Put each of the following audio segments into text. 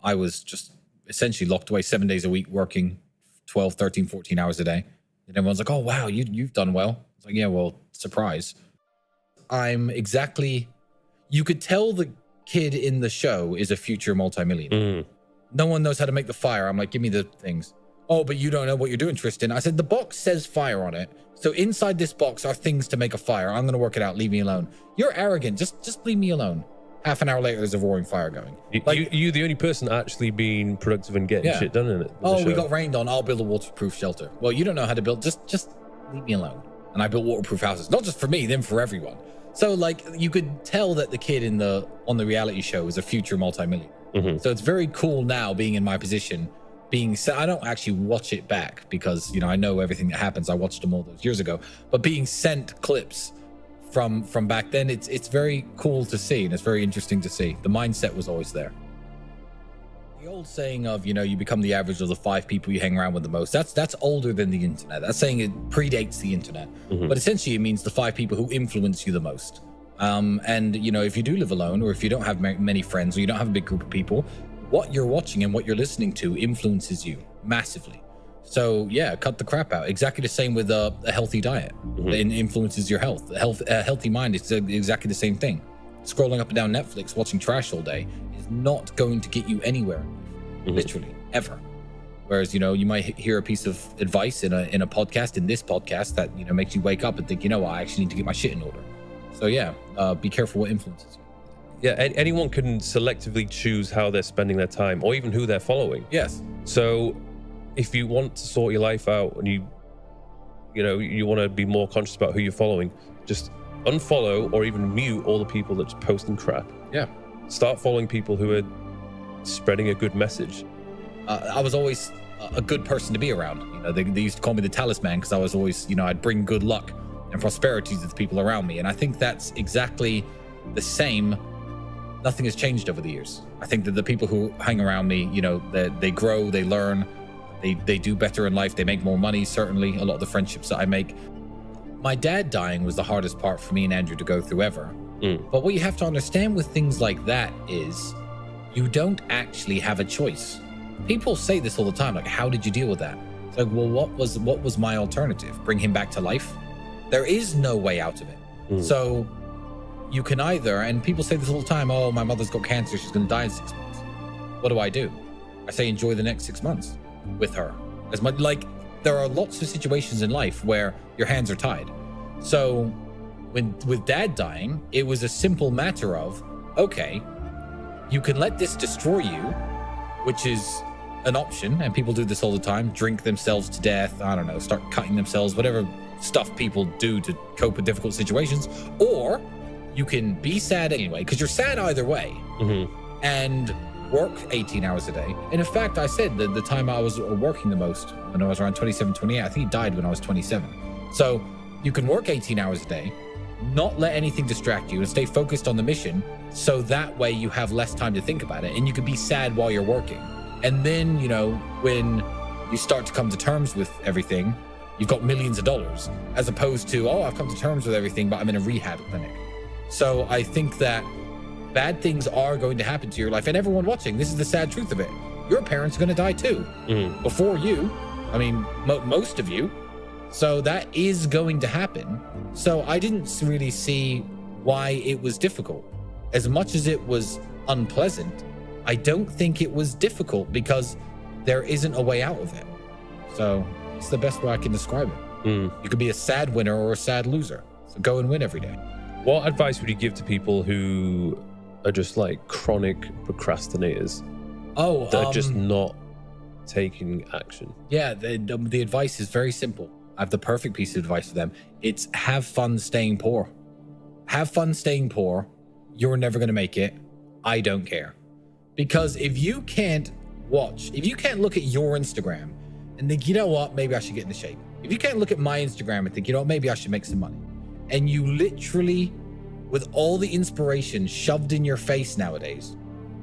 I was just essentially locked away 7 days a week, working 12, 13, 14 hours a day. And everyone's like, oh, wow, you've done well. It's like, yeah, well, surprise. You could tell the kid in the show is a future multimillionaire. No one knows how to make the fire. I'm like, give me the things. Oh, but you don't know what you're doing, Tristan. I said, the box says fire on it. So inside this box are things to make a fire. I'm going to work it out. Leave me alone. You're arrogant. Just leave me alone. Half an hour later, there's a roaring fire going. You're the only person actually being productive and getting shit done in it. Oh, we got rained on. I'll build a waterproof shelter. Well, you don't know how to build. Just leave me alone. And I built waterproof houses. Not just for me, then for everyone. So like you could tell that the kid on the reality show is a future multimillionaire. So it's very cool now being in my position. I don't actually watch it back because, I know everything that happens. I watched them all those years ago, but being sent clips from back then, it's very cool to see. And it's very interesting to see. The mindset was always there. The old saying of, you become the average of the 5 people you hang around with the most. That's older than the internet. That saying it predates the internet, but essentially it means the 5 people who influence you the most. And if you do live alone, or if you don't have many friends, or you don't have a big group of people, what you're watching and what you're listening to influences you massively. So yeah, cut the crap out. Exactly the same with a healthy diet. It influences your health. A healthy mind is exactly the same thing. Scrolling up and down Netflix, watching trash all day is not going to get you anywhere, literally, ever. Whereas, you might hear a piece of advice in a podcast, in this podcast, that, makes you wake up and think, I actually need to get my shit in order. So yeah, be careful what influences you. Yeah, anyone can selectively choose how they're spending their time, or even who they're following. Yes. So if you want to sort your life out and you want to be more conscious about who you're following, just unfollow or even mute all the people that just posting crap. Yeah. Start following people who are spreading a good message. I was always a good person to be around. They used to call me the talisman because I was always, I'd bring good luck and prosperity to the people around me. And I think that's exactly the same. Nothing has changed over the years. I think that the people who hang around me, they grow, they learn, they do better in life, they make more money, certainly. A lot of the friendships that I make. My dad dying was the hardest part for me and Andrew to go through ever. But what you have to understand with things like that is you don't actually have a choice. People say this all the time, like, how did you deal with that? It's like, well, what was my alternative? Bring him back to life? There is no way out of it. So you can either, and people say this all the time, oh, my mother's got cancer, she's going to die in 6 months. What do? I say enjoy the next 6 months with her. As much, like, there are lots of situations in life where your hands are tied. So with Dad dying, it was a simple matter of, okay, you can let this destroy you, which is an option, and people do this all the time, drink themselves to death, I don't know, start cutting themselves, whatever stuff people do to cope with difficult situations, or you can be sad anyway, because you're sad either way, and work 18 hours a day. And in fact, I said that the time I was working the most, when I was around 27, 28, I think he died when I was 27. So you can work 18 hours a day, not let anything distract you, and stay focused on the mission, so that way you have less time to think about it, and you can be sad while you're working. And then, when you start to come to terms with everything, you've got millions of dollars, as opposed to, oh, I've come to terms with everything, but I'm in a rehab clinic. So I think that bad things are going to happen to your life. And everyone watching, this is the sad truth of it. Your parents are going to die too. Before you. I mean, most of you. So that is going to happen. So I didn't really see why it was difficult. As much as it was unpleasant, I don't think it was difficult because there isn't a way out of it. So it's the best way I can describe it. You could be a sad winner or a sad loser. So go and win every day. What advice would you give to people who are just like chronic procrastinators? They're just not taking action. Yeah, the advice is very simple. I have the perfect piece of advice for them. It's have fun staying poor. Have fun staying poor. You're never going to make it. I don't care. Because if you can't look at your Instagram and think, you know what, maybe I should get into shape. If you can't look at my Instagram and think, you know what, maybe I should make some money. And you literally, with all the inspiration shoved in your face nowadays,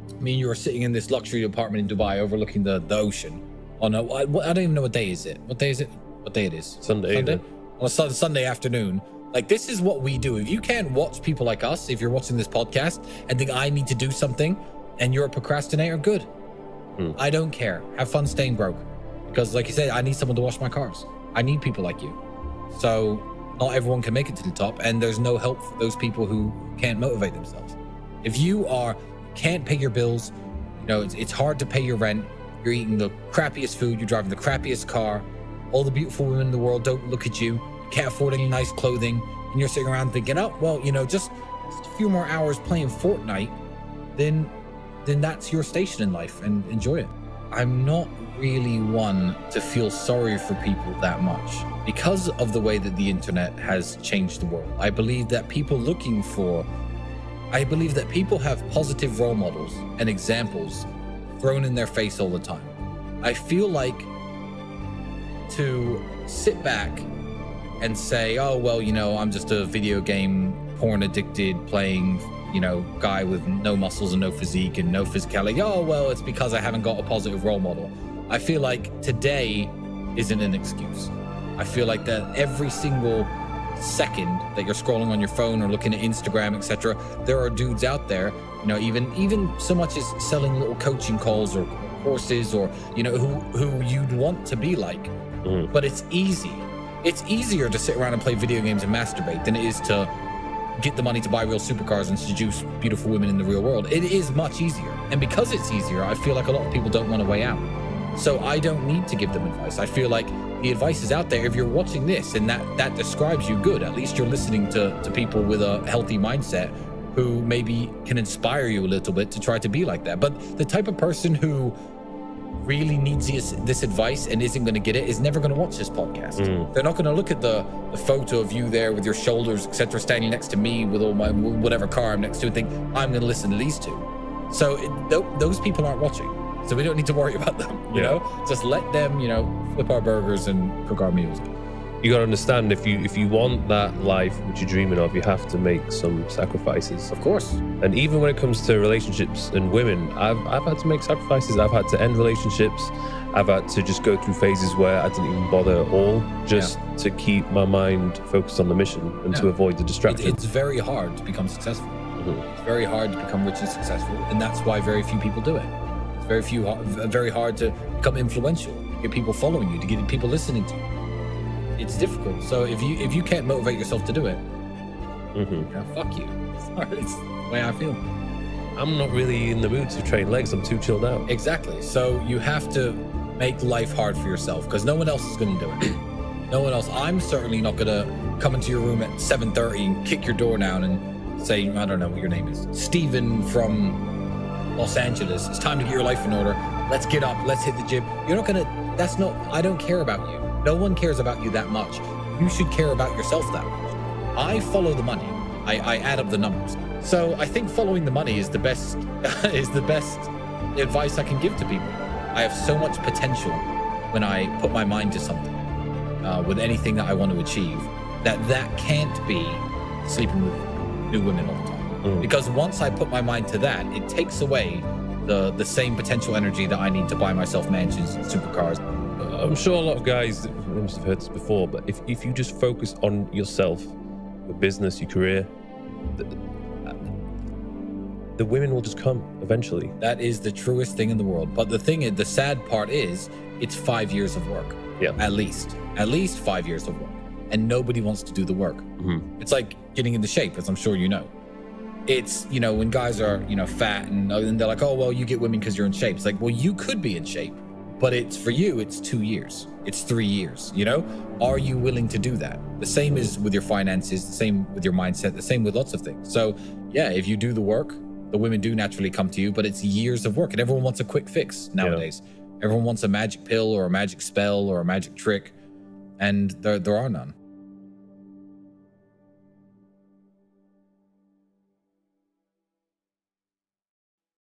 I mean, you are sitting in this luxury apartment in Dubai overlooking the ocean on I don't even know what day is it. What day is it? What day it is? Sunday. On a Sunday afternoon. Like, this is what we do. If you can't watch people like us, if you're watching this podcast and think I need to do something and you're a procrastinator, good. I don't care. Have fun staying broke. Because like you said, I need someone to wash my cars. I need people like you. So not everyone can make it to the top, and there's no help for those people who can't motivate themselves. If you can't pay your bills, it's hard to pay your rent, you're eating the crappiest food, you're driving the crappiest car, all the beautiful women in the world don't look at you, you can't afford any nice clothing, and you're sitting around thinking, oh, well, just a few more hours playing Fortnite, then that's your station in life, and enjoy it. I'm not really one to feel sorry for people that much because of the way that the internet has changed the world. I believe that people have positive role models and examples thrown in their face all the time. I feel like to sit back and say, oh, well, I'm just a video game porn addicted playing guy with no muscles and no physique and no physicality. Oh, well, it's because I haven't got a positive role model. I feel like today isn't an excuse. I feel like that every single second that you're scrolling on your phone or looking at Instagram, etc., there are dudes out there, even so much as selling little coaching calls or courses or, who you'd want to be like. But it's easy. It's easier to sit around and play video games and masturbate than it is to get the money to buy real supercars and seduce beautiful women in the real world. It is much easier. And because it's easier, I feel like a lot of people don't want to weigh out. So I don't need to give them advice. I feel like the advice is out there. If you're watching this and that describes you, good. At least you're listening to people with a healthy mindset who maybe can inspire you a little bit to try to be like that. But the type of person who really needs this advice and isn't going to get it is never going to watch this podcast. They're not going to look at the photo of you there with your shoulders, etc., standing next to me with all my whatever car I'm next to and think, I'm going to listen to these two. So those people aren't watching. So we don't need to worry about them, you know? Just let them, flip our burgers and cook our meals. You got to understand, if you want that life which you're dreaming of, you have to make some sacrifices. Of course. And even when it comes to relationships and women, I've had to make sacrifices. I've had to end relationships. I've had to just go through phases where I didn't even bother at all, just to keep my mind focused on the mission and to avoid the distraction. It's very hard to become successful. It's very hard to become rich and successful, and that's why very few people do it. It's very hard to become influential, to get people following you, to get people listening to you. It's difficult. So if you can't motivate yourself to do it, fuck you. Sorry, it's the way I feel. I'm not really in the mood to train legs. I'm too chilled out. Exactly. So you have to make life hard for yourself because no one else is going to do it. No one else. I'm certainly not going to come into your room at 7:30 and kick your door down and say, I don't know what your name is, Steven from Los Angeles. It's time to get your life in order. Let's get up. Let's hit the gym. You're not going to, I don't care about you. No one cares about you that much. You should care about yourself that much. I follow the money. I add up the numbers. So I think following the money is the best advice I can give to people. I have so much potential when I put my mind to something, with anything that I want to achieve, that can't be sleeping with new women all the time. Because once I put my mind to that, it takes away the same potential energy that I need to buy myself mansions and supercars. I'm sure a lot of guys must have heard this before, but if you just focus on yourself, your business, your career, the women will just come eventually. That is the truest thing in the world. But the sad part is, it's 5 years of work. Yeah. At least 5 years of work. And nobody wants to do the work. It's like getting into shape, as I'm sure you know. It's, when guys are, fat and they're like, oh, well, you get women because you're in shape. It's like, well, you could be in shape. But for you, it's 2 years. It's 3 years, Are you willing to do that? The same is with your finances, the same with your mindset, the same with lots of things. So yeah, if you do the work, the women do naturally come to you, but it's years of work and everyone wants a quick fix nowadays. Everyone wants a magic pill or a magic spell or a magic trick, and there are none.